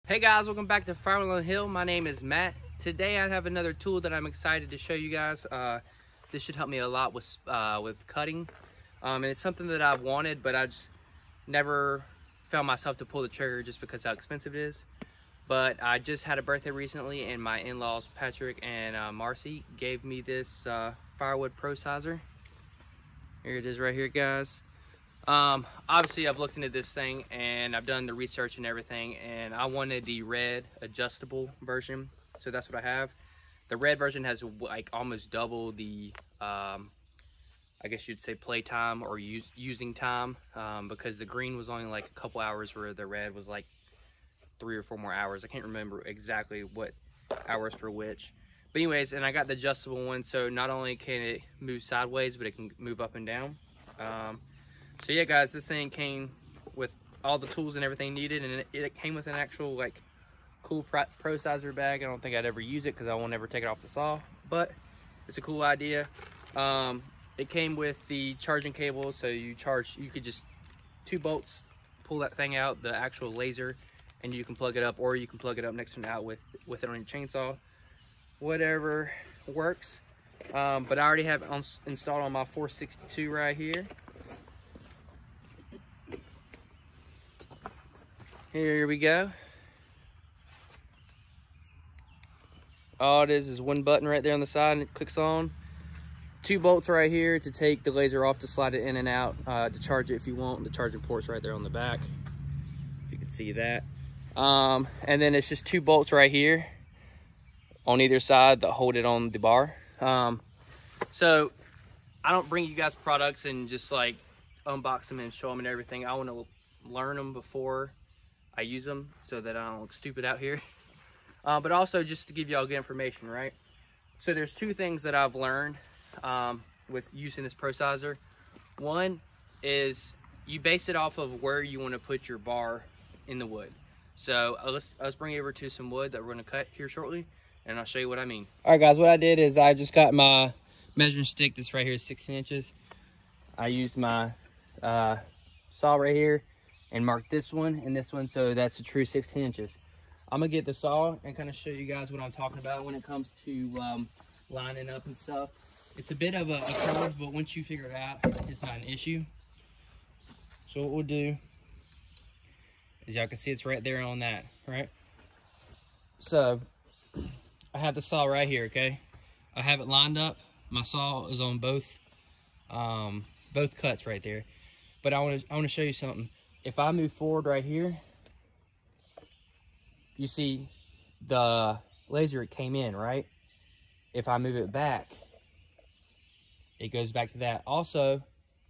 Hey guys, welcome back to Firewood on the Hill. My name is Matt. Today I have another tool that I'm excited to show you guys. This should help me a lot with cutting. And it's something that I've wanted, but I just never found myself to pull the trigger just because how expensive it is. But I just had a birthday recently, and my in-laws Patrick and Marcy gave me this Firewood Pro Sizer. Here it is right here, guys. Obviously I've looked into this thing and I've done the research and everything, and I wanted the red adjustable version, so that's what I have. The red version has like almost double the I guess you'd say play time or using time, because the green was only like a couple hours where the red was like 3 or 4 more hours. I can't remember exactly what hours for which, but anyways, and I got the adjustable one, so not only can it move sideways, but it can move up and down. So yeah guys, this thing came with all the tools and everything needed, and it came with an actual like cool Pro Sizer bag. I don't think I'd ever use it because I won't ever take it off the saw, but it's a cool idea. It came with the charging cable, so you could just 2 bolts, pull that thing out, the actual laser, and you can plug it up, or you can plug it up next to an out with it on your chainsaw, whatever works. But I already have it installed on my 462 right here. Here we go. All it is 1 button right there on the side, and it clicks on. 2 bolts right here to take the laser off, to slide it in and out, to charge it if you want. The charging port's right there on the back, if you can see that. And then it's just 2 bolts right here on either side that hold it on the bar. So I don't bring you guys products and just like unbox them and show them and everything. I want to learn them before I use them so that I don't look stupid out here. But also just to give y'all good information, right? So there's 2 things that I've learned with using this Pro Sizer. One is you base it off of where you want to put your bar in the wood. So let's bring it over to some wood that we're going to cut here shortly, and I'll show you what I mean. All right guys, what I did is I just got my measuring stick. This right here is 16 inches. I used my saw right here and marked this one and this one, so that's a true 16 inches. I'm gonna get the saw and kind of show you guys what I'm talking about when it comes to lining up and stuff. It's a bit of a curve, but once you figure it out, it's not an issue. So what we'll do is, y'all can see it's right there on that, right? So I have the saw right here, okay? I have it lined up. My saw is on both cuts right there. But I want to show you something. If I move forward right here, you see the laser, it came in, right? If I move it back, it goes back to that. Also,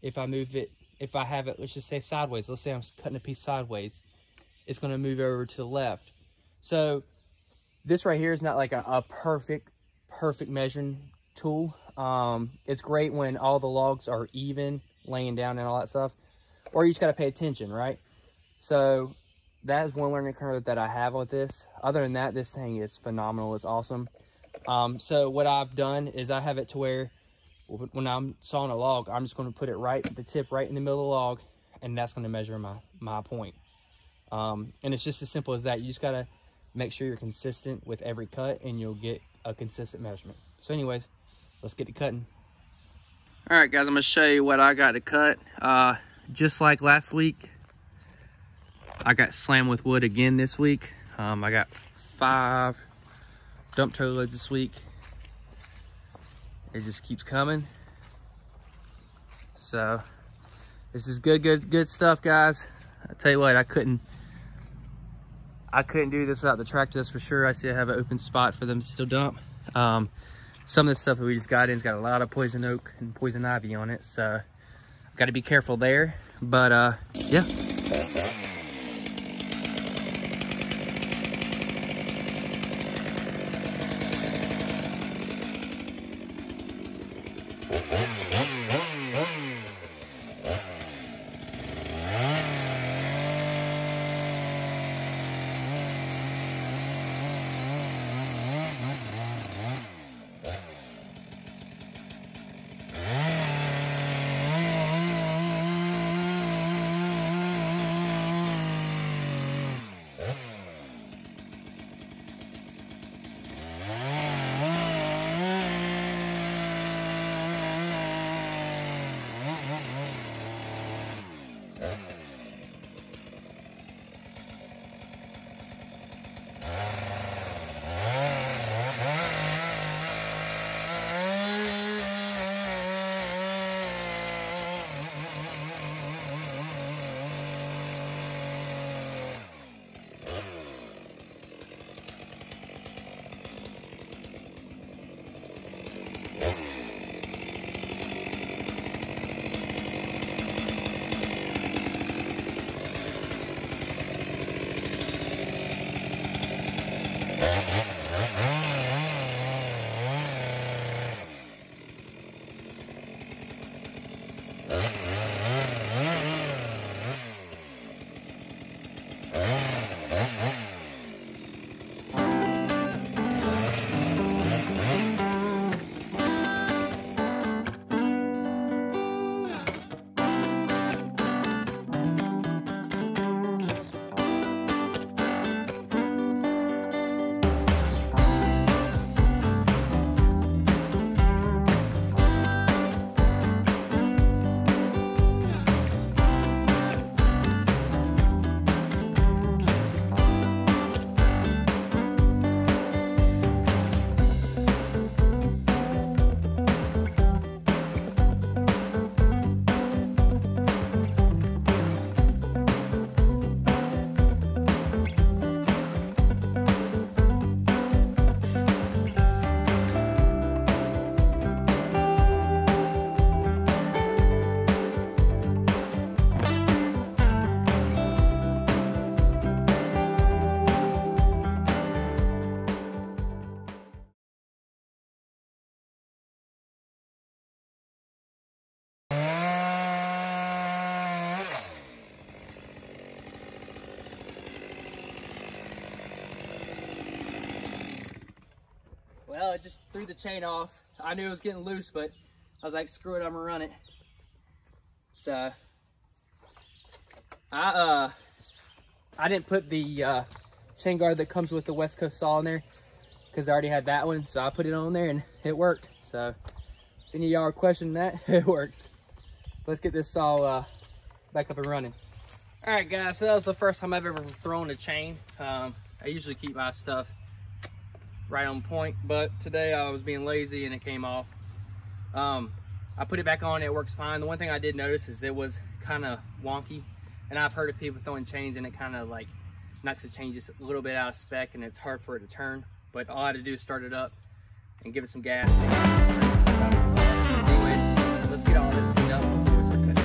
if I move it, if I have it, let's just say sideways, let's say I'm cutting a piece sideways, it's going to move over to the left. So this right here is not like a perfect measuring tool. It's great when all the logs are even, laying down and all that stuff, or you just got to pay attention, right? So that is one learning curve that I have with this. Other than that, this thing is phenomenal. It's awesome. So what I've done is I have it to where when I'm sawing a log, I'm just going to put it right, the tip right in the middle of the log, and that's going to measure my point. And it's just as simple as that. You just got to make sure you're consistent with every cut, and you'll get a consistent measurement. So anyways, let's get to cutting. All right guys, I'm gonna show you what I got to cut. Just like last week, I got slammed with wood again this week. I got 5 dump trailer loads this week. It just keeps coming. So this is good stuff, guys. I tell you what, I couldn't do this without the tractor, that's for sure. I see I have an open spot for them to still dump. Some of the stuff that we just got in's got a lot of poison oak and poison ivy on it, so got to be careful there. But yeah. Well, it just threw the chain off. I knew it was getting loose, but I was like, screw it, I'm gonna run it. So I didn't put the chain guard that comes with the West Coast saw in there because I already had that one, so I put it on there and it worked. So if any of y'all are questioning that, it works. Let's get this saw back up and running. All right, guys, so that was the first time I've ever thrown a chain. I usually keep my stuff right on point, but today I was being lazy and it came off. I put it back on, it works fine. The one thing I did notice is it was kind of wonky, and I've heard of people throwing chains and it kind of like knocks the chain just a little bit out of spec and it's hard for it to turn, but all I had to do is start it up and give it some gas. Anyways, let's get all this cleaned up before we start cutting.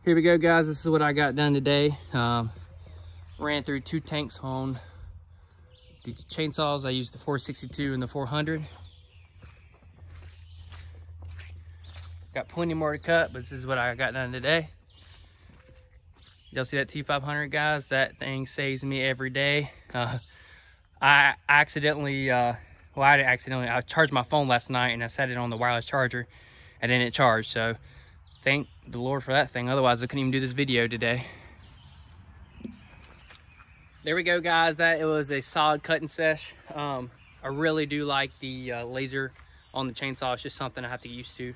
Here we go, guys. This is what I got done today. Ran through 2 tanks on the chainsaws. I used the 462 and the 400. Got plenty more to cut, but this is what I got done today. Y'all see that T500, guys? That thing saves me every day. I accidentally, I charged my phone last night and I set it on the wireless charger and then it charged. So thank the Lord for that thing. Otherwise, I couldn't even do this video today. There we go, guys. It was a solid cutting sesh. I really do like the laser on the chainsaw. It's just something I have to get used to.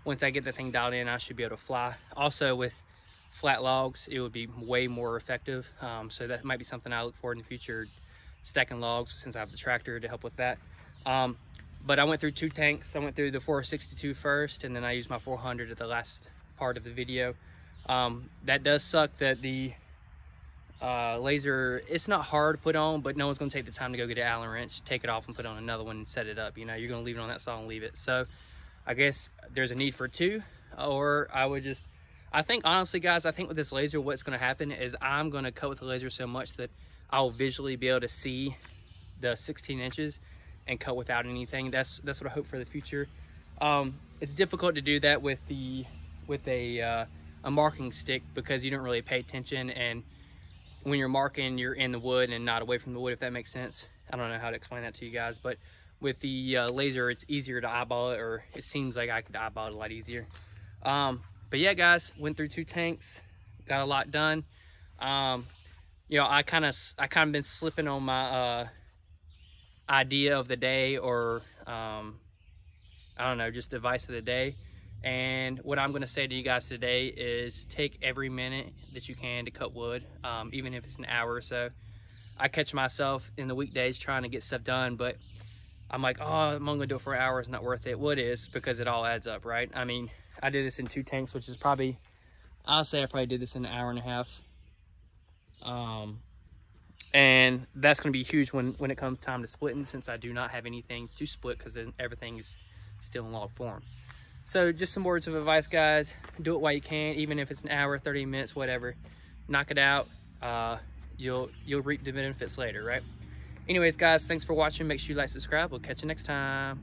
Once I get the thing dialed in, I should be able to fly. Also, with flat logs, it would be way more effective. So that might be something I look for in the future, stacking logs, since I have the tractor to help with that. But I went through 2 tanks. I went through the 462 first, and then I used my 400 at the last part of the video. That does suck that the laser, it's not hard to put on, but no one's going to take the time to go get an Allen wrench, take it off and put on another one and set it up. You know, you're going to leave it on that saw and leave it. So I guess there's a need for 2, or I think honestly, guys, I think with this laser, what's going to happen is I'm going to cut with the laser so much that I'll visually be able to see the 16 inches and cut without anything. That's what I hope for the future. It's difficult to do that with a marking stick because you don't really pay attention, and when you're marking, you're in the wood and not away from the wood, if that makes sense. I don't know how to explain that to you guys, but with the laser, it's easier to eyeball it, or it seems like I could eyeball it a lot easier. But yeah, guys, went through 2 tanks, got a lot done. You know, I kind of been slipping on my idea of the day, or I don't know, just advice of the day. And what I'm going to say to you guys today is take every minute that you can to cut wood, even if it's an hour or so. I catch myself in the weekdays trying to get stuff done, but I'm like, oh, I'm only going to do it for an hour. It's not worth it. Well, it is, because it all adds up, right? I mean, I did this in 2 tanks, which is probably, I'll say I probably did this in an hour and a half. And that's going to be huge when it comes time to splitting, since I do not have anything to split because everything is still in log form. So just some words of advice, guys. Do it while you can, even if it's an hour, 30 minutes, whatever. Knock it out. You'll reap the benefits later, right? Anyways, guys, thanks for watching. Make sure you like, subscribe. We'll catch you next time.